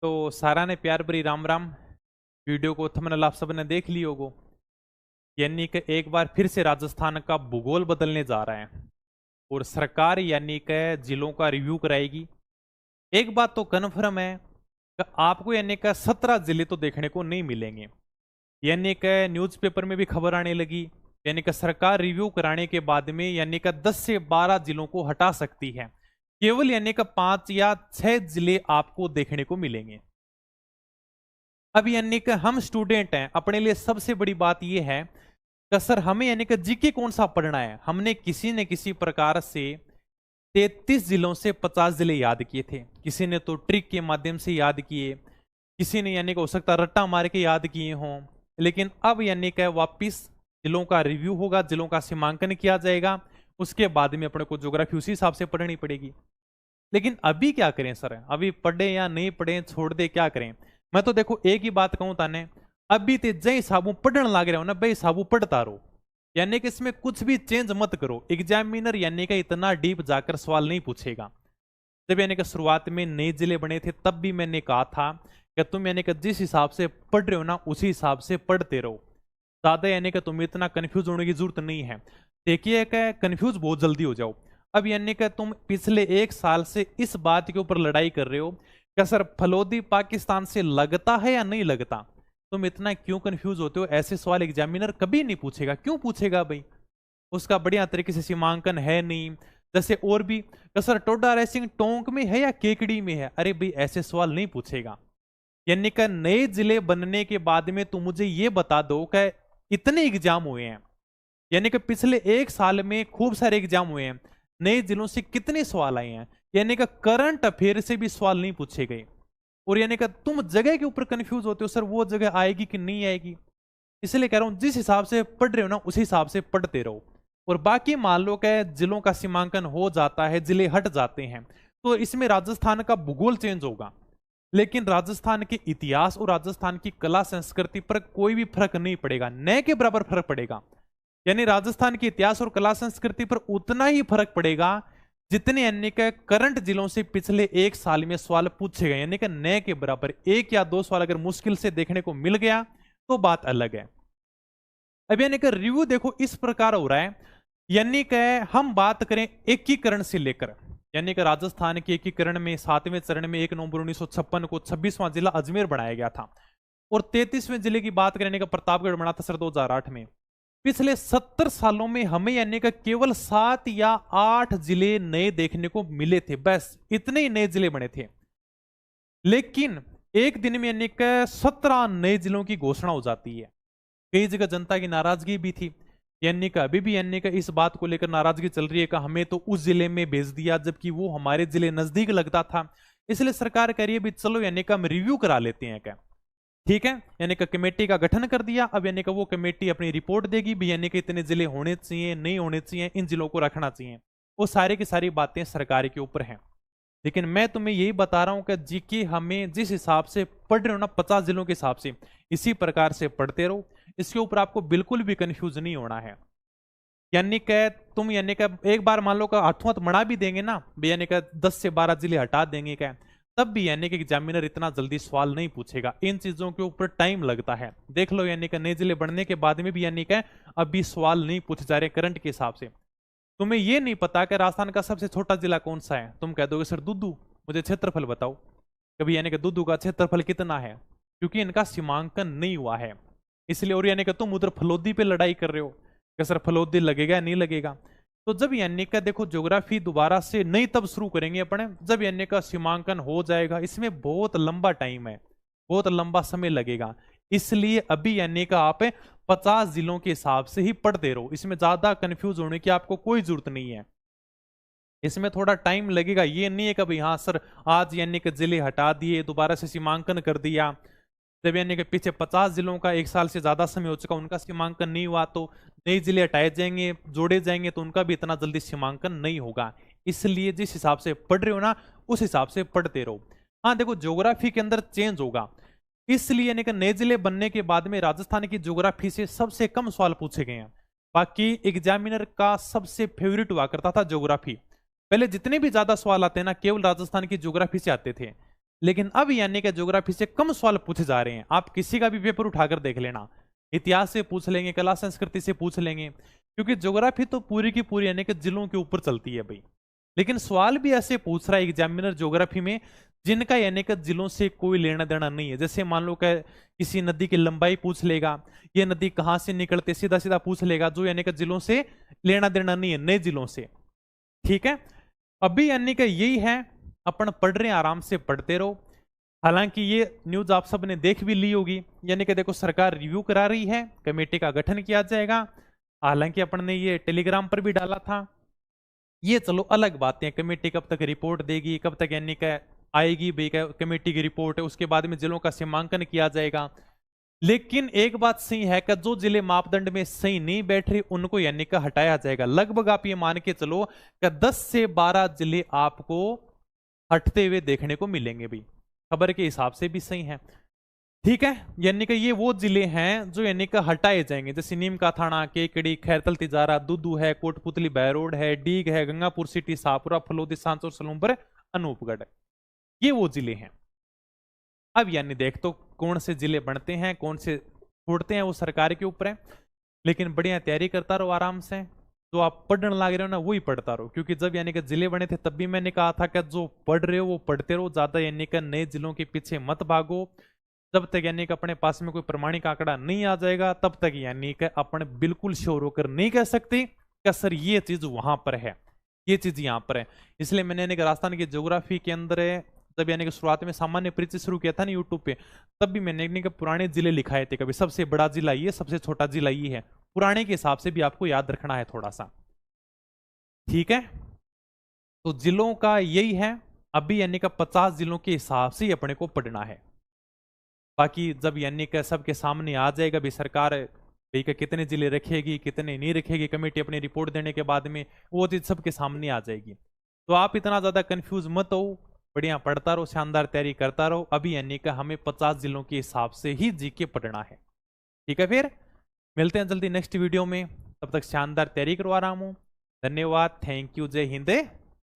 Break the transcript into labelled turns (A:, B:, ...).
A: तो सारा ने प्यार भरी राम राम। वीडियो को थंबनेल आप सबने देख ली होगो। यानी कि एक बार फिर से राजस्थान का भूगोल बदलने जा रहा है और सरकार यानी कि जिलों का रिव्यू कराएगी। एक बात तो कन्फर्म है कि आपको यानी कि 17 जिले तो देखने को नहीं मिलेंगे। यानी कि न्यूज़पेपर में भी खबर आने लगी, यानी कि सरकार रिव्यू कराने के बाद में यानी कि 10 से 12 जिलों को हटा सकती है। केवल यानी कि 5 या 6 जिले आपको देखने को मिलेंगे। अब यानी कि हम स्टूडेंट हैं, अपने लिए सबसे बड़ी बात यह है कि सर हमें यानी कि जीके कौन सा पढ़ना है। हमने किसी न किसी प्रकार से 33 जिलों से 50 जिले याद किए थे, किसी ने तो ट्रिक के माध्यम से याद किए, किसी ने यानी कि हो सकता रट्टा मार के याद किए हों। लेकिन अब यानी कि वापिस जिलों का रिव्यू होगा, जिलों का सीमांकन किया जाएगा, उसके बाद में अपने को ज्योग्राफी उसी हिसाब से पढ़नी पड़ेगी। लेकिन अभी क्या करें सर, अभी पढ़े या नहीं पढ़े, छोड़ दे, क्या करें। मैं तो देखो एक ही बात कहूं ताने, अभी ते जय साबू पढ़ने लग रहे हो ना, भाई साबू पढ़ता रहो। यानी कि इसमें कुछ भी चेंज मत करो। एग्जामिनर यानी कि इतना डीप जाकर सवाल नहीं पूछेगा। जब यानी कि शुरुआत में नए जिले बने थे तब भी मैंने कहा था कि तुम यानी कि जिस हिसाब से पढ़ रहे हो ना उसी हिसाब से पढ़ते रहो। ज्यादा यानी कि तुम्हें इतना कंफ्यूज होने की जरूरत नहीं है। देखिए कि कंफ्यूज बहुत जल्दी हो जाओ। अब यानी कि तुम पिछले 1 साल से इस बात के ऊपर लड़ाई कर रहे हो कि सर फलोदी पाकिस्तान से लगता है या नहीं लगता। तुम इतना क्यों कंफ्यूज होते हो? ऐसे सवाल एग्जामिनर कभी नहीं पूछेगा। क्यों पूछेगा भाई? उसका बढ़िया तरीके से सीमांकन है नहीं। जैसे और भी सर टोडा रेसिंग टोंक में है या केकड़ी में है, अरे भाई ऐसे सवाल नहीं पूछेगा। यानी कि नए जिले बनने के बाद में तुम मुझे ये बता दो कि इतने एग्जाम हुए हैं, यानी कि पिछले 1 साल में खूब सारे एग्जाम हुए हैं, नए जिलों से कितने सवाल आए हैं। यानी कि करंट अफेयर से भी सवाल नहीं पूछे गए। और यानी कि तुम जगह के ऊपर कंफ्यूज होते हो, सर वो जगह आएगी कि नहीं आएगी। इसलिए कह रहा हूं जिस हिसाब से पढ़ रहे हो ना उसी हिसाब से पढ़ते रहो। और बाकी मान लो कि जिलों का सीमांकन हो जाता है, जिले हट जाते हैं, तो इसमें राजस्थान का भूगोल चेंज होगा, लेकिन राजस्थान के इतिहास और राजस्थान की कला संस्कृति पर कोई भी फर्क नहीं पड़ेगा, न के बराबर फर्क पड़ेगा। यानी राजस्थान के इतिहास और कला संस्कृति पर उतना ही फर्क पड़ेगा जितने यानी कि करंट जिलों से पिछले 1 साल में सवाल पूछे गए, यानी कि न के बराबर। 1 या 2 सवाल अगर मुश्किल से देखने को मिल गया तो बात अलग है। अब यानी कि रिव्यू देखो इस प्रकार हो रहा है, यानी कि हम बात करें एकीकरण से लेकर, यानी कि राजस्थान के एकीकरण में 7वें चरण में 1 नवंबर 1956 को 26वां जिला अजमेर बनाया गया था। और 33वें जिले की बात करें का प्रतापगढ़ बना था सर 2008 में। पिछले 70 सालों में हमें यानी कि केवल 7 या 8 जिले नए देखने को मिले थे, बस इतने ही नए जिले बने थे। लेकिन एक दिन में यानी कि 17 नए जिलों की घोषणा हो जाती है। कई जगह जनता की नाराजगी भी थी, यानी कि अभी भी यानी कि इस बात को लेकर नाराजगी चल रही है कि हमें तो उस जिले में भेज दिया जबकि वो हमारे जिले नजदीक लगता था। इसलिए सरकार कह रही है भी चलो यानी कि हम रिव्यू करा लेते हैं क्या। ठीक है, यानी कि कमेटी का गठन कर दिया। अब यानी कि वो कमेटी अपनी रिपोर्ट देगी भी, यानी कि इतने जिले होने चाहिए, नहीं होने चाहिए, इन जिलों को रखना चाहिए। वो सारी की सारी बातें सरकार के ऊपर हैं। लेकिन मैं तुम्हें यही बता रहा हूं कि जीके हमें जिस हिसाब से पढ़ रहे हो ना 50 जिलों के हिसाब से, इसी प्रकार से पढ़ते रहो। इसके ऊपर आपको बिल्कुल भी कंफ्यूज नहीं होना है। यानी कि तुम यानी कि एक बार मान लो का हाथों हाथ मना भी देंगे ना, यानी कि 10 से 12 जिले हटा देंगे क्या, तब भी यानी कि एग्जामिनर इतना जल्दी सवाल नहीं पूछेगा। इन चीजों के ऊपर टाइम लगता है। देख लो यानी कि नए जिले बढ़ने के बाद में भी यानी कि अभी सवाल नहीं पूछे जा रहे करंट के हिसाब से। तुम्हें यह नहीं पता कि राजस्थान का सबसे छोटा जिला कौन सा है, तुम कह दोगे सर दुद्दू। मुझे क्षेत्रफल बताओ कभी, यानी कि दुद्दू का क्षेत्रफल कितना है, क्योंकि इनका सीमांकन नहीं हुआ है इसलिए। और यानी कि तुम उधर फलोदी पे लड़ाई कर रहे हो कि सर फलोदी लगेगा नहीं लगेगा। तो जब यानी का देखो ज्योग्राफी दोबारा से नहीं तब शुरू करेंगे अपने जब यानी का सीमांकन हो जाएगा। इसमें बहुत लंबा टाइम है, बहुत लंबा समय लगेगा। इसलिए अभी यानी का आप 50 जिलों के हिसाब से ही पढ़ते रहो। इसमें ज्यादा कंफ्यूज होने की आपको कोई जरूरत नहीं है। इसमें थोड़ा टाइम लगेगा, ये नहीं है कि भाई हाँ सर आज यानी कि जिले हटा दिए, दोबारा से सीमांकन कर दिया। जब यानी कि पीछे 50 जिलों का 1 साल से ज्यादा समय हो चुका, उनका सीमांकन नहीं हुआ तो नए जिले हटाए जाएंगे, जोड़े जाएंगे, तो उनका भी इतना जल्दी सीमांकन नहीं होगा। इसलिए जिस हिसाब से पढ़ रहे हो ना उस हिसाब से पढ़ते रहो। हाँ देखो ज्योग्राफी के अंदर चेंज होगा, इसलिए यानी कि नए जिले बनने के बाद में राजस्थान की ज्योग्राफी से सबसे कम सवाल पूछे गए हैं। बाकी एग्जामिनर का सबसे फेवरेट हुआ करता था ज्योग्राफी। पहले जितने भी ज्यादा सवाल आते हैं ना केवल राजस्थान की ज्योग्राफी से आते थे। लेकिन अब यानी कि ज्योग्राफी से कम सवाल पूछे जा रहे हैं। आप किसी का भी पेपर उठाकर देख लेना, इतिहास से पूछ लेंगे, कला संस्कृति से पूछ लेंगे, क्योंकि ज्योग्राफी तो पूरी की पूरी यानी कि जिलों के ऊपर चलती है भाई। लेकिन सवाल भी ऐसे पूछ रहा है एग्जामिनर ज्योग्राफी में जिनका यानी कि जिलों से कोई लेना देना नहीं है। जैसे मान लो कि किसी नदी की लंबाई पूछ लेगा, ये नदी कहाँ से निकलते, सीधा सीधा पूछ लेगा, जो यानी कि जिलों से लेना देना नहीं है, नए जिलों से। ठीक है, अभी यानी कि यही है, अपन पढ़ रहे हैं, आराम से पढ़ते रहो। हालांकि ये न्यूज आप सब ने देख भी ली होगी, यानी कि देखो सरकार रिव्यू करा रही है, कमेटी का गठन किया जाएगा। हालांकि अपन ने ये टेलीग्राम पर भी डाला था। ये चलो अलग बातें, कमेटी कब तक रिपोर्ट देगी, कब तक यानी कि आएगी भाई कमेटी की रिपोर्ट है, उसके बाद में जिलों का सीमांकन किया जाएगा। लेकिन एक बात सही है कि जो जिले मापदंड में सही नहीं बैठ रहे उनको यानी कि हटाया जाएगा। लगभग आप ये मान के चलो कि 10 से 12 जिले आपको हटते हुए देखने को मिलेंगे भाई, खबर के हिसाब से भी सही है। ठीक है, यानी कि ये वो जिले हैं जो यानी कि हटाए जाएंगे, जैसे नीम का थाना, केकड़ी, खैरतल, तिजारा, दुदू है, कोटपुतली, बहरोड है, डीग है, गंगापुर सिटी, शाहपुरा, फलोदी, सांचौर, सलूमपुर, अनूपगढ़, ये वो जिले हैं। अब यानी देख तो कौन से जिले बनते हैं, कौन से छोड़ते हैं, वो सरकार के ऊपर है। लेकिन बढ़िया तैयारी करता रहो आराम से, जो आप पढ़ने लग रहे हो ना वही पढ़ता रहो, क्योंकि जब यानी कि जिले बने थे तब भी मैंने कहा था कि जो पढ़ रहे हो वो पढ़ते रहो, ज्यादा यानी कि नए जिलों के पीछे मत भागो। जब तक यानी कि अपने पास में कोई प्रमाणिक आंकड़ा नहीं आ जाएगा तब तक यानी कि अपन बिल्कुल श्योर होकर नहीं कह सकते कि सर ये चीज वहां पर है, ये चीज यहाँ पर है। इसलिए मैंने यानी कि राजस्थान की ज्योग्राफी के अंदर जब यानी कि शुरुआत में सामान्य परिचय शुरू किया था ना यूट्यूब पे, तब भी मैंने यानी कि पुराने जिले लिखाए थे, कभी सबसे बड़ा जिला ये, सबसे छोटा जिला ये है, पुराने के हिसाब से भी आपको याद रखना है थोड़ा सा। ठीक है, तो जिलों का यही है, अभी यानी कि 50 जिलों के हिसाब से ही अपने को पढ़ना है। बाकी जब यानी कि सबके सामने आ जाएगा भी सरकार भाई का कितने जिले रखेगी कितने नहीं रखेगी, कमेटी अपनी रिपोर्ट देने के बाद में वो चीज सबके सामने आ जाएगी। तो आप इतना ज्यादा कंफ्यूज मत हो, बढ़िया पढ़ता रहो, शानदार तैयारी करता रहो। अभी यानी कि हमें 50 जिलों के हिसाब से ही जीके पढ़ना है। ठीक है, फिर मिलते हैं जल्दी नेक्स्ट वीडियो में, तब तक शानदार तैयारी करो, आराम हो। धन्यवाद, थैंक यू, जय हिंद।